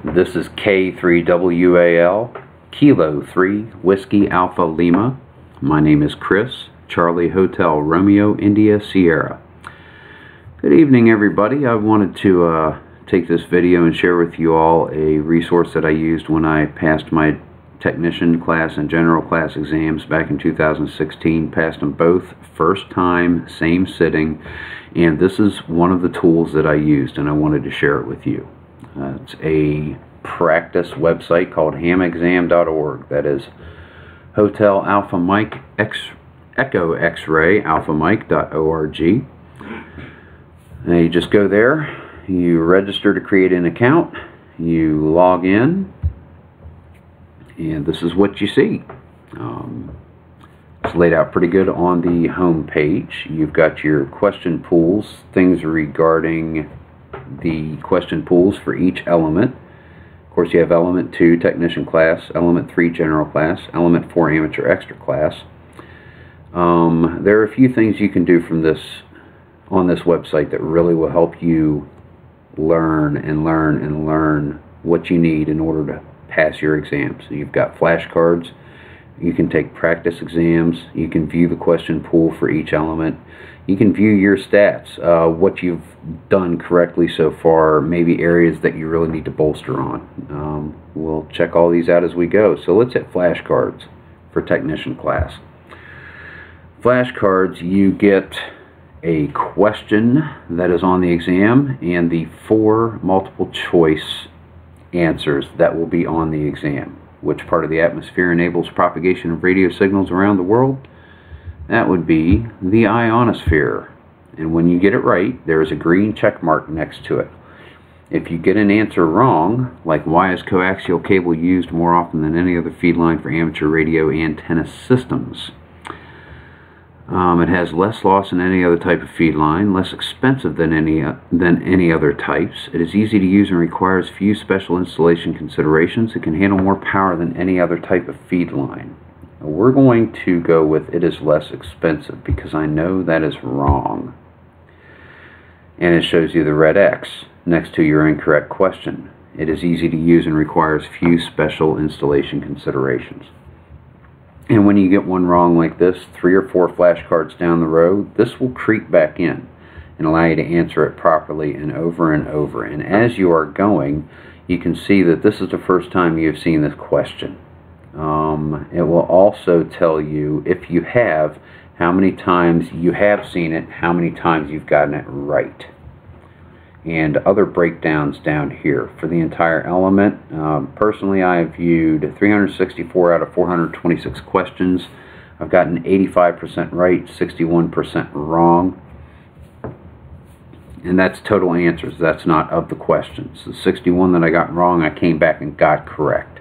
This is K3WAL, Kilo 3, Whiskey Alpha Lima. My name is Chris, Charlie Hotel Romeo India Sierra. Good evening, everybody. I wanted to take this video and share with you all a resource that I used when I passed my technician class and general class exams back in 2016. Passed them both first time, same sitting, and this is one of the tools that I used, and I wanted to share it with you. It's a practice website called hamexam.org. That is Hotel Alpha Mike Echo X-Ray Alpha Mike.org. And you just go there, you register to create an account, you log in, and this is what you see. It's laid out pretty good on the home page. You've got your question pools, things regarding the question pools for each element. Of course, you have element 2 technician class, element 3 general class, element 4 amateur extra class. There are a few things you can do from this on this website that really will help you learn and learn and learn what you need in order to pass your exams. So you've got flashcards, you can take practice exams, you can view the question pool for each element, you can view your stats, what you've done correctly so far, maybe areas that you really need to bolster on. We'll check all these out as we go. So let's hit flashcards for technician class. Flashcards, you get a question that is on the exam and the 4 multiple choice answers that will be on the exam. Which part of the atmosphere enables propagation of radio signals around the world? That would be the ionosphere. And when you get it right, there is a green check mark next to it. If you get an answer wrong, like why is coaxial cable used more often than any other feed line for amateur radio antenna systems? It has less loss than any other type of feed line, less expensive than any other types. It is easy to use and requires few special installation considerations. It can handle more power than any other type of feed line. We're going to go with it is less expensive because I know that is wrong. And it shows you the red X next to your incorrect question. It is easy to use and requires few special installation considerations. And when you get one wrong like this, 3 or 4 flashcards down the road, this will creep back in and allow you to answer it properly and over and over. And as you are going, you can see that this is the first time you've seen this question. It will also tell you, if you have, how many times you have seen it, how many times you've gotten it right. And other breakdowns down here for the entire element. Personally, I have viewed 364 out of 426 questions. I've gotten 85% right, 61% wrong. And that's total answers. That's not of the questions. The 61 that I got wrong, I came back and got correct.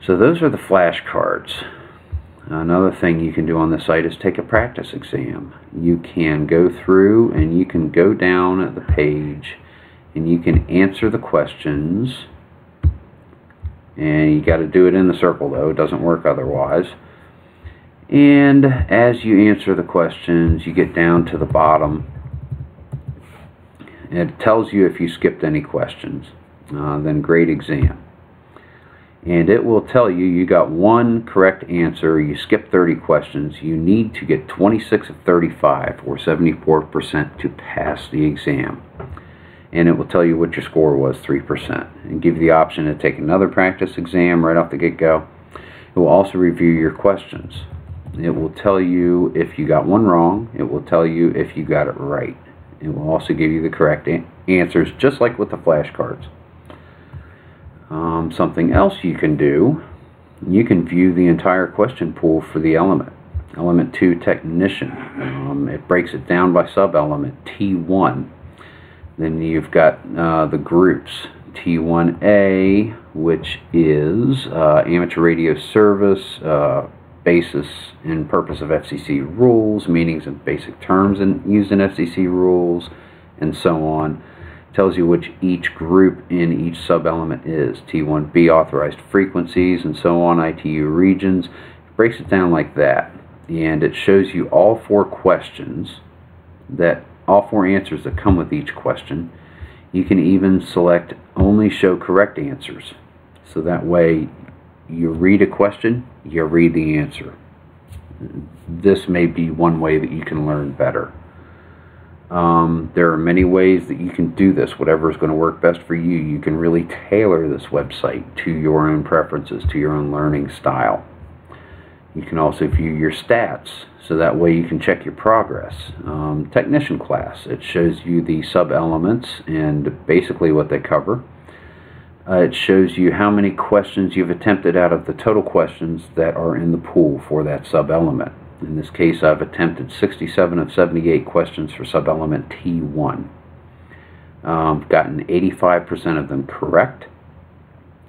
So those are the flashcards. Another thing you can do on the site is take a practice exam. You can go through and you can go down at the page and you can answer the questions. And you got to do it in the circle though, it doesn't work otherwise. And as you answer the questions, you get down to the bottom. It tells you if you skipped any questions. Then grade exam. And it will tell you you got 1 correct answer, you skipped 30 questions, you need to get 26 of 35 or 74% to pass the exam. And it will tell you what your score was, 3%. And give you the option to take another practice exam right off the get-go. It will also review your questions. It will tell you if you got one wrong, it will tell you if you got it right. It will also give you the correct answers, just like with the flashcards. Something else you can do, you can view the entire question pool for the element. Element 2 technician. It breaks it down by sub-element T1. Then you've got the groups. T1A, which is amateur radio service, basis and purpose of FCC rules, meanings and basic terms used in FCC rules, and so on. Tells you which each group in each sub-element is. T1B, authorized frequencies, and so on, ITU regions. It breaks it down like that. And it shows you all 4 questions, all 4 answers that come with each question. You can even select only show correct answers. So that way you read a question, you read the answer. This may be one way that you can learn better. There are many ways that you can do this, whatever is going to work best for you. You can really tailor this website to your own preferences, to your own learning style. You can also view your stats, so that way you can check your progress. Technician class, it shows you the sub-elements and basically what they cover. It shows you how many questions you've attempted out of the total questions that are in the pool for that sub-element. In this case, I've attempted 67 of 78 questions for sub-element T1. Gotten 85% of them correct,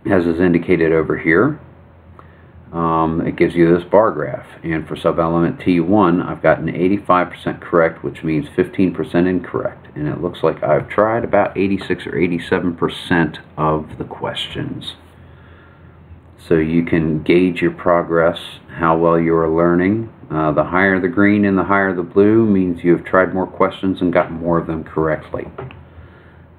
as is indicated over here. It gives you this bar graph, and for sub-element T1 I've gotten 85% correct, which means 15% incorrect, and it looks like I've tried about 86 or 87% of the questions. So you can gauge your progress, how well you are learning. The higher the green and the higher the blue means you have tried more questions and gotten more of them correctly.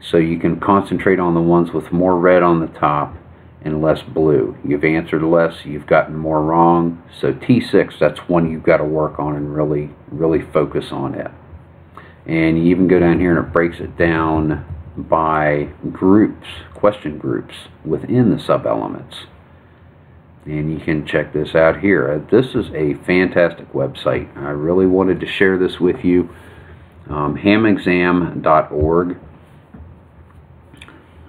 So you can concentrate on the ones with more red on the top and less blue. You've answered less, you've gotten more wrong. So T6, that's one you've got to work on and really focus on it. And you even go down here and it breaks it down by groups, question groups within the sub-elements. And you can check this out here. This is a fantastic website. I really wanted to share this with you. hamexam.org.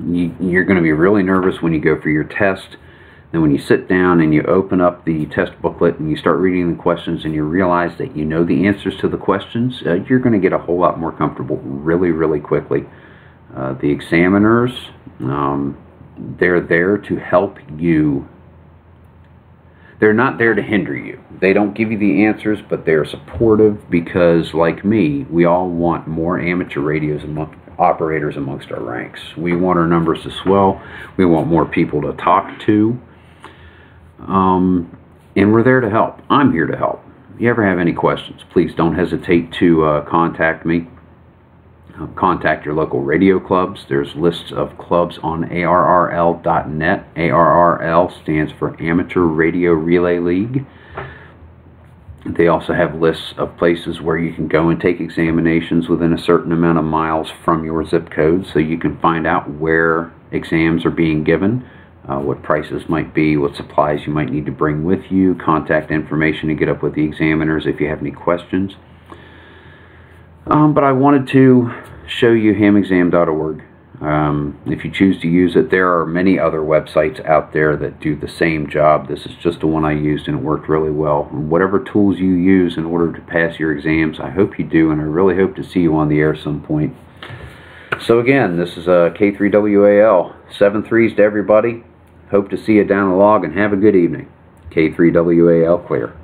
You're going to be really nervous when you go for your test. Then when you sit down and you open up the test booklet and you start reading the questions and you realize that you know the answers to the questions, you're going to get a whole lot more comfortable really quickly. The examiners, they're there to help you. They're not there to hinder you. They don't give you the answers, but they're supportive because, like me, we all want more amateur radios operators amongst our ranks. We want our numbers to swell. We want more people to talk to. And we're there to help. I'm here to help. If you ever have any questions, please don't hesitate to contact me. Contact your local radio clubs. There's lists of clubs on ARRL.net. ARRL stands for Amateur Radio Relay League. They also have lists of places where you can go and take examinations within a certain amount of miles from your zip code, so you can find out where exams are being given, what prices might be, what supplies you might need to bring with you, contact information to get up with the examiners if you have any questions. But I wanted to show you hamexam.org. If you choose to use it, there are many other websites out there that do the same job. This is just the one I used and it worked really well. And whatever tools you use in order to pass your exams, I hope you do, and I really hope to see you on the air some point. So again, this is K3WAL. 7-3s to everybody. Hope to see you down the log and have a good evening. K3WAL clear.